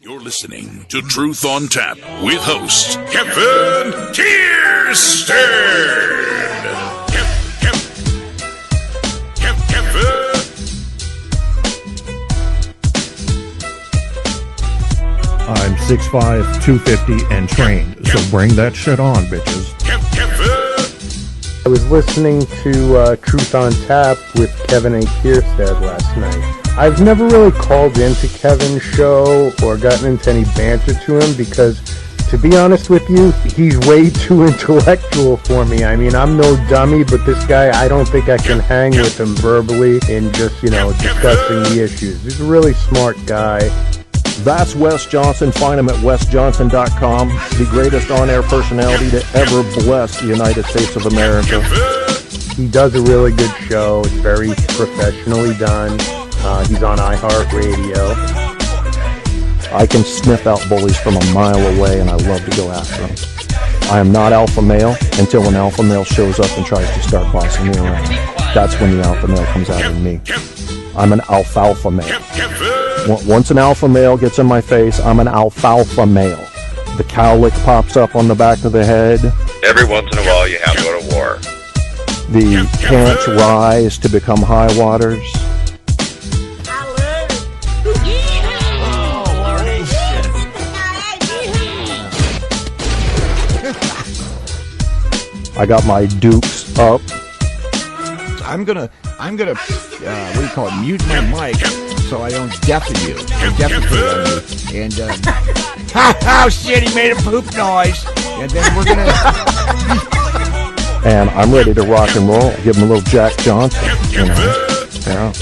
You're listening to Truth on Tap with host Kevin Kierstead. Kevin. I'm 6'5", 250, and trained, so bring that shit on, bitches. I was listening to Truth on Tap with Kevin A. Kierstead last night. I've never really called into Kevin's show or gotten into any banter to him because, to be honest with you, he's way too intellectual for me. I mean, I'm no dummy, but this guy, I don't think I can hang with him verbally and just, discussing the issues. He's a really smart guy. That's Wes Johnson. Find him at wesjohnson.com. The greatest on-air personality to ever bless the United States of America. He does a really good show. It's very professionally done. He's on iHeartRadio. I can sniff out bullies from a mile away, and I love to go after them. I am not alpha male until an alpha male shows up and tries to start bossing me around. That's when the alpha male comes out in me. I'm an alfalfa male. Once an alpha male gets in my face, I'm an alfalfa male. The cowlick pops up on the back of the head. Every once in a while, you have to go to war. The pants rise to become high waters. I got my dukes up. I'm gonna, what do you call it, mute my mic so I don't deafen you, or defecate on you. And, oh shit, he made a poop noise. And then we're gonna... And I'm ready to rock and roll. Give him a little Jack Johnson, Yeah.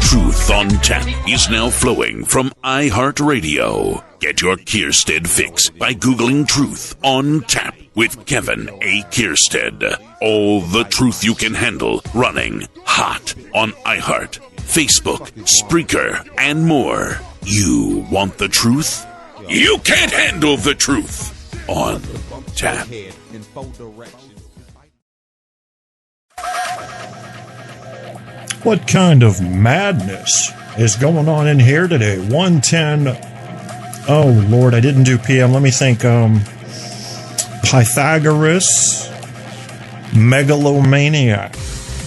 Truth on Tap is now flowing from iHeartRadio. Get your Kierstead fix by Googling Truth on Tap with Kevin A. Kierstead. All the truth you can handle running hot on iHeart, Facebook, Spreaker, and more. You want the truth? You can't handle the truth on Tap. What kind of madness is going on in here today? 110. Oh, Lord, I didn't do PM. Let me think. Pythagoras, megalomaniac.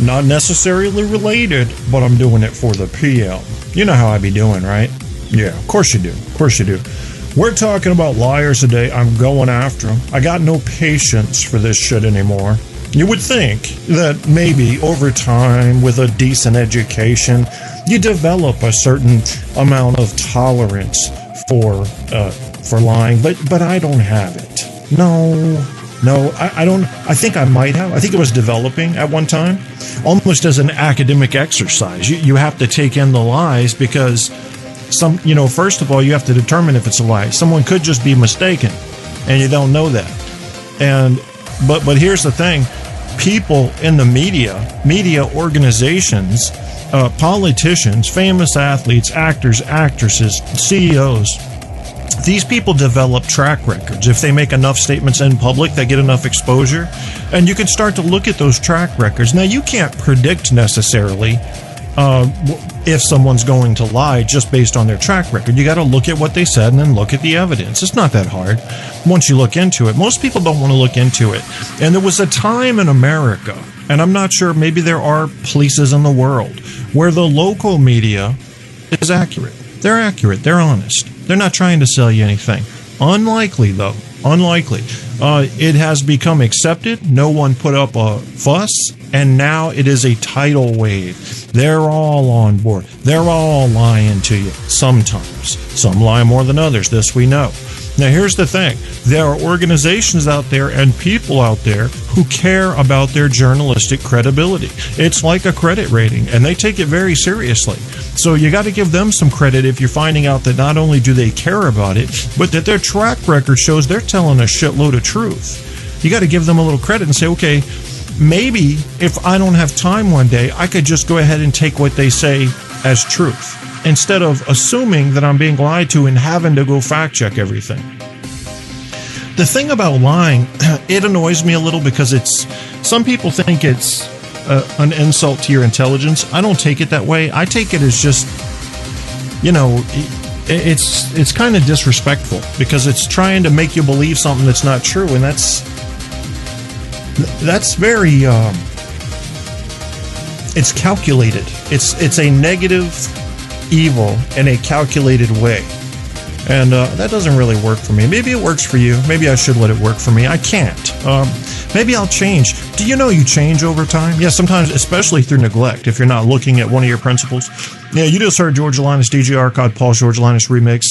Not necessarily related, but I'm doing it for the PM. You know how I be doing, right? Yeah, of course you do. Of course you do. We're talking about liars today. I'm going after them. I got no patience for this shit anymore. You would think that maybe over time, with a decent education, you develop a certain amount of tolerance for lying, but I don't have it. No, I don't. I think I might have. I think it was developing at one time, almost as an academic exercise. You have to take in the lies because first of all, you have to determine if it's a lie. Someone could just be mistaken, and you don't know that. But here's the thing. People in the media organizations, politicians, famous athletes, actors, actresses, CEOs, these people develop track records. If they make enough statements in public, they get enough exposure, and you can start to look at those track records. Now, you can't predict necessarily if someone's going to lie just based on their track record. You got to look at what they said and then look at the evidence. It's not that hard once you look into it. Most people don't want to look into it. And there was a time in America, and I'm not sure, maybe there are places in the world where the local media is accurate. They're accurate. They're honest. They're not trying to sell you anything. Unlikely, though. Unlikely. It has become accepted. No one put up a fuss. And now it is a tidal wave. They're all on board. They're all lying to you sometimes. Some lie more than others. This we know. Now, here's the thing. There are organizations out there and people out there who care about their journalistic credibility. It's like a credit rating, and they take it very seriously. So you got to give them some credit if you're finding out that not only do they care about it, but that their track record shows they're telling a shitload of truth. You got to give them a little credit and say, okay, maybe if I don't have time one day, I could just go ahead and take what they say as truth, instead of assuming that I'm being lied to and having to go fact check everything. The thing about lying, it annoys me a little because some people think it's an insult to your intelligence. I don't take it that way. I take it as just it's kind of disrespectful because it's trying to make you believe something that's not true, and that's very it's calculated. It's a negative evil in a calculated way. And that doesn't really work for me. Maybe it works for you. Maybe I should let it work for me. I can't. Maybe I'll change. Do you know you change over time? Yeah, sometimes, especially through neglect, if you're not looking at one of your principles. Yeah, you just heard George Linus DJ Arcade Paul's George Linus remix.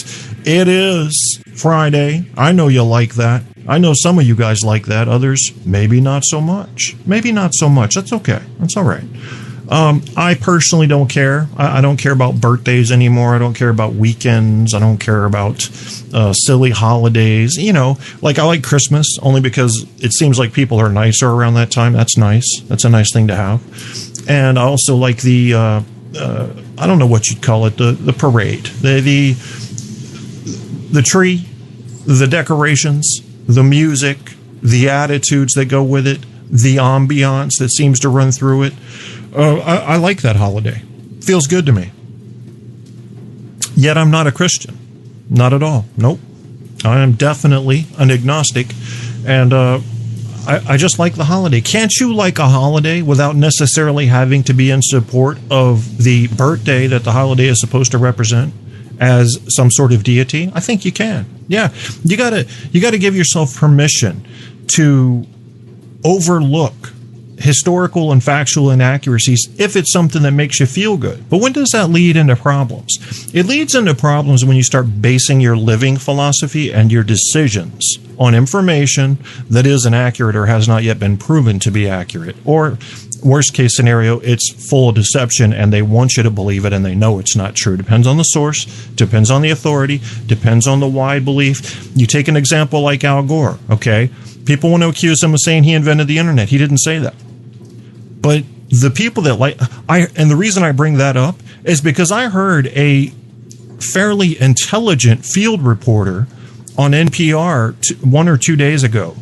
It is Friday. I know you like that. I know some of you guys like that. Others, maybe not so much. Maybe not so much. That's okay. That's all right. I personally don't care. I don't care about birthdays anymore. I don't care about weekends. I don't care about silly holidays. Like I like Christmas only because it seems like people are nicer around that time. That's nice. That's a nice thing to have. And I also like the, I don't know what you'd call it, the parade, the tree, the decorations, the music, the attitudes that go with it, the ambiance that seems to run through it. I like that holiday. Feels good to me. Yet I'm not a Christian. Not at all. Nope. I am definitely an agnostic. And I just like the holiday. Can't you like a holiday without necessarily having to be in support of the birthday that the holiday is supposed to represent as some sort of deity? I think you can. Yeah. You gotta give yourself permission to overlook historical and factual inaccuracies if it's something that makes you feel good. But when does that lead into problems? It leads into problems when you start basing your living philosophy and your decisions on information that is inaccurate or has not yet been proven to be accurate. Or, worst case scenario, it's full of deception and they want you to believe it and they know it's not true. Depends on the source, depends on the authority, depends on the wide belief. You take an example like Al Gore, okay? People want to accuse him of saying he invented the internet. He didn't say that. But the people that and the reason I bring that up is because I heard a fairly intelligent field reporter on NPR 1 or 2 days ago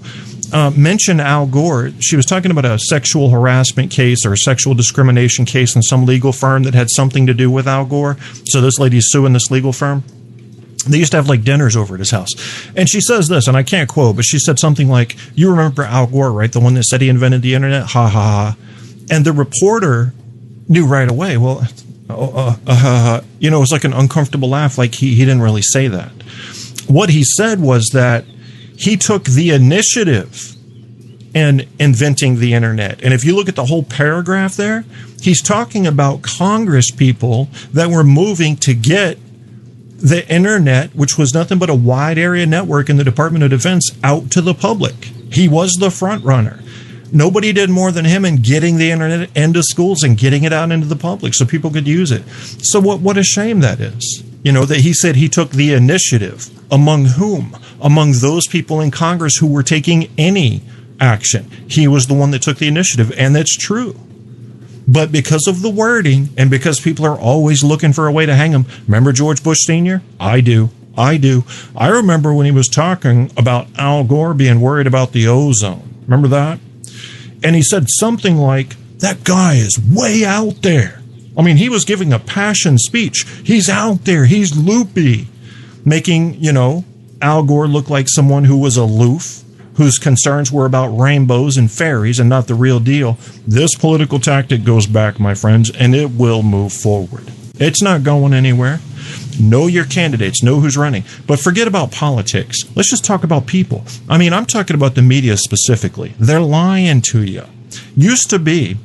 mention Al Gore. She was talking about a sexual harassment case or a sexual discrimination case in some legal firm that had something to do with Al Gore. So this lady's suing this legal firm. They used to have like dinners over at his house. And she says this, and I can't quote, but she said something like, "You remember Al Gore, right? The one that said he invented the internet? Ha ha ha." And the reporter knew right away, well, it was like an uncomfortable laugh, like he didn't really say that. What he said was that he took the initiative in inventing the internet. And if you look at the whole paragraph there, he's talking about Congress people that were moving to get the internet, which was nothing but a wide area network in the Department of Defense, out to the public. He was the front runner. Nobody did more than him in getting the internet into schools and getting it out into the public so people could use it. So what a shame that is. That he said he took the initiative. Among whom? Among those people in Congress who were taking any action. He was the one that took the initiative, and that's true. But because of the wording and because people are always looking for a way to hang him, remember George Bush Sr.? I do. I remember when he was talking about Al Gore being worried about the ozone. Remember that? And he said something like, that guy is way out there. I mean, he was giving a passion speech. He's out there. He's loopy. Making, Al Gore look like someone who was aloof, whose concerns were about rainbows and fairies and not the real deal. This political tactic goes back, my friends, and it will move forward. It's not going anywhere. Know your candidates. Know who's running. But forget about politics. Let's just talk about people. I mean, I'm talking about the media specifically. They're lying to you. Used to be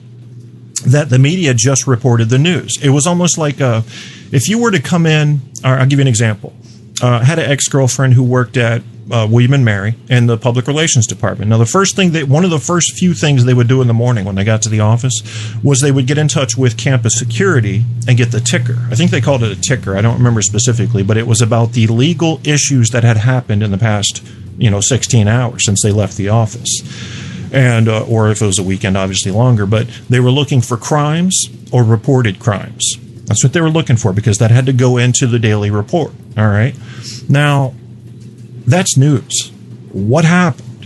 that the media just reported the news. It was almost like if you were to come in, or I'll give you an example. I had an ex-girlfriend who worked at William and Mary in the public relations department. Now, one of the first few things they would do in the morning when they got to the office was they would get in touch with campus security and get the ticker. I think they called it a ticker. I don't remember specifically, but it was about the legal issues that had happened in the past, 16 hours since they left the office. And, or if it was a weekend, obviously longer, but they were looking for crimes or reported crimes. That's what they were looking for because that had to go into the daily report. All right. Now, that's news. What happened?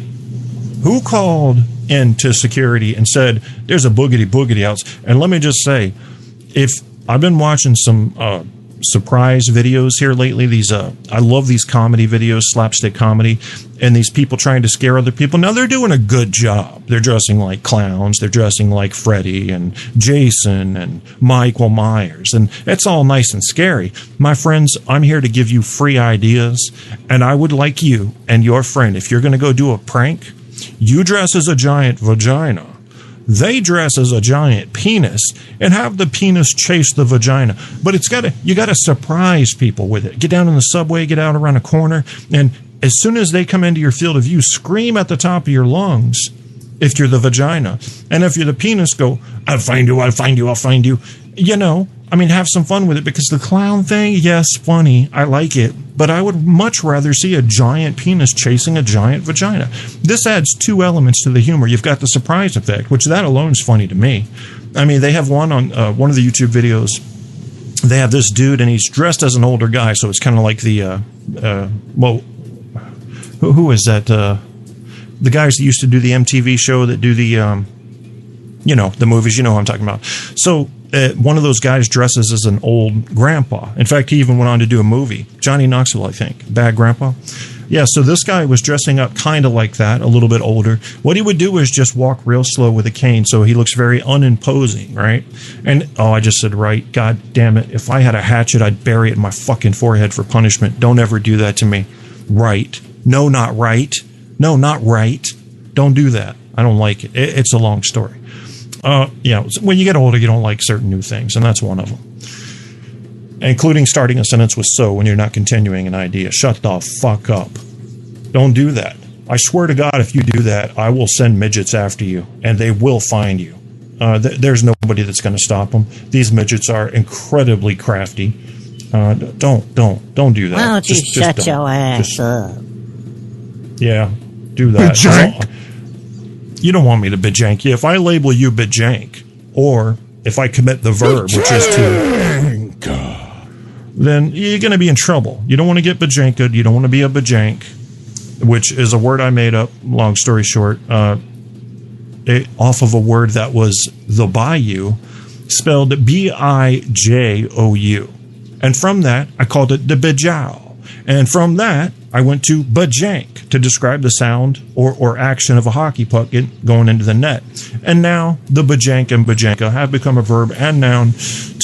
Who called into security and said, there's a boogity out? And let me just say, if I've been watching some surprise videos here lately. These I love these comedy videos, slapstick comedy, and these people trying to scare other people. Now they're doing a good job. They're dressing like clowns. They're dressing like Freddy and Jason and Michael Myers, and it's all nice and scary. My friends, I'm here to give you free ideas, and I would like you and your friend, if you're going to go do a prank, you dress as a giant vagina. They dress as a giant penis and have the penis chase the vagina. But you gotta surprise people with it. Get down in the subway, get out around a corner, and as soon as they come into your field of view, scream at the top of your lungs if you're the vagina. And if you're the penis, go, I'll find you, I'll find you, I'll find you. You know, I mean, have some fun with it, because the clown thing, yes, funny, I like it, but I would much rather see a giant penis chasing a giant vagina. This adds two elements to the humor. You've got the surprise effect, which that alone is funny to me. I mean, they have one on one of the YouTube videos. They have this dude, and he's dressed as an older guy, so it's kind of like the, who is that? The guys that used to do the MTV show that do the, the movies, you know who I'm talking about. So, one of those guys dresses as an old grandpa. In fact, he even went on to do a movie. Johnny Knoxville, I think. Bad Grandpa. Yeah, so this guy was dressing up kind of like that, a little bit older. What he would do is just walk real slow with a cane, so he looks very unimposing, right? And, I just said right. God damn it. If I had a hatchet, I'd bury it in my fucking forehead for punishment. Don't ever do that to me. Right. No, not right. No, not right. Don't do that. I don't like it. It's a long story. When you get older, you don't like certain new things, and that's one of them. Including starting a sentence with so when you're not continuing an idea. Shut the fuck up. Don't do that. I swear to God, if you do that, I will send midgets after you, and they will find you. There's nobody that's going to stop them. These midgets are incredibly crafty. Don't do that. Why don't you shut your ass up? Yeah, do that. You don't want me to bajank you. If I label you bajank, or if I commit the verb, which is to, then you're going to be in trouble. You don't want to get bajanked. You don't want to be a bajank, which is a word I made up, long story short, off of a word that was the bayou, spelled B-I-J-O-U. And from that, I called it the bajow. And from that, I went to bajank to describe the sound or action of a hockey puck going into the net. And now the bajank and bajanka have become a verb and noun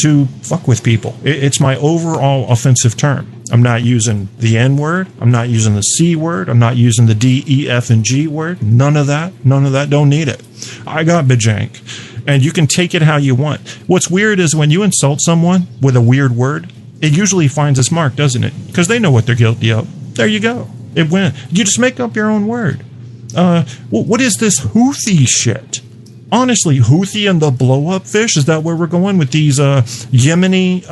to fuck with people. It's my overall offensive term. I'm not using the N word. I'm not using the C word. I'm not using the D, E, F, and G word. None of that. Don't need it. I got bajank. And you can take it how you want. What's weird is when you insult someone with a weird word, it usually finds its mark, doesn't it? Because they know what they're guilty of. There you go. It went. You just make up your own word. What is this Houthi shit? Honestly, Houthi and the blow-up fish? Is that where we're going with these Yemeni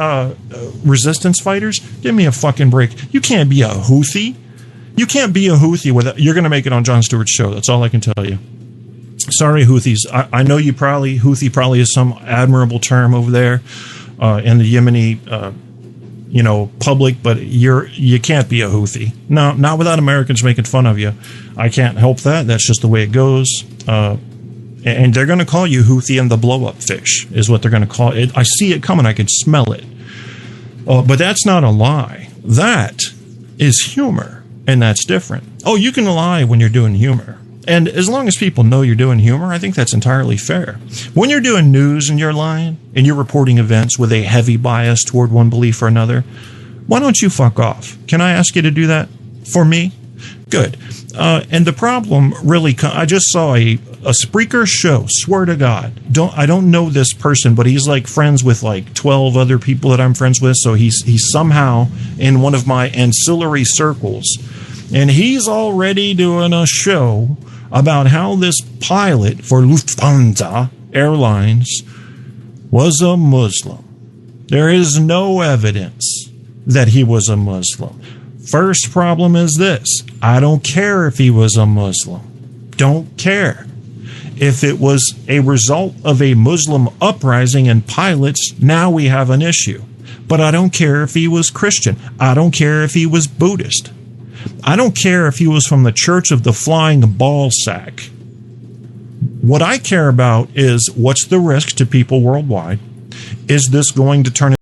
resistance fighters? Give me a fucking break. You can't be a Houthi. You can't be a Houthi without. You're going to make it on Jon Stewart's show. That's all I can tell you. Sorry, Houthis. I know Houthi probably is some admirable term over there in the Yemeni public, but you can't be a Houthi. No, not without Americans making fun of you. I can't help that. That's just the way it goes. And they're going to call you Houthi and the blow-up fish is what they're going to call it. I see it coming. I can smell it. But that's not a lie. That is humor, and that's different. Oh, you can lie when you're doing humor. And as long as people know you're doing humor, I think that's entirely fair. When you're doing news and you're lying, and you're reporting events with a heavy bias toward one belief or another, why don't you fuck off? Can I ask you to do that for me? Good. And the problem really, I just saw a Spreaker show, swear to God. I don't know this person, but he's like friends with like 12 other people that I'm friends with, so he's somehow in one of my ancillary circles. And he's already doing a show about how this pilot for Lufthansa Airlines was a Muslim. There is no evidence that he was a Muslim. First problem is this. I don't care if he was a Muslim. Don't care. If it was a result of a Muslim uprising in pilots, now we have an issue. But I don't care if he was Christian. I don't care if he was Buddhist. I don't care if he was from the Church of the Flying Ball Sack. What I care about is what's the risk to people worldwide? Is this going to turn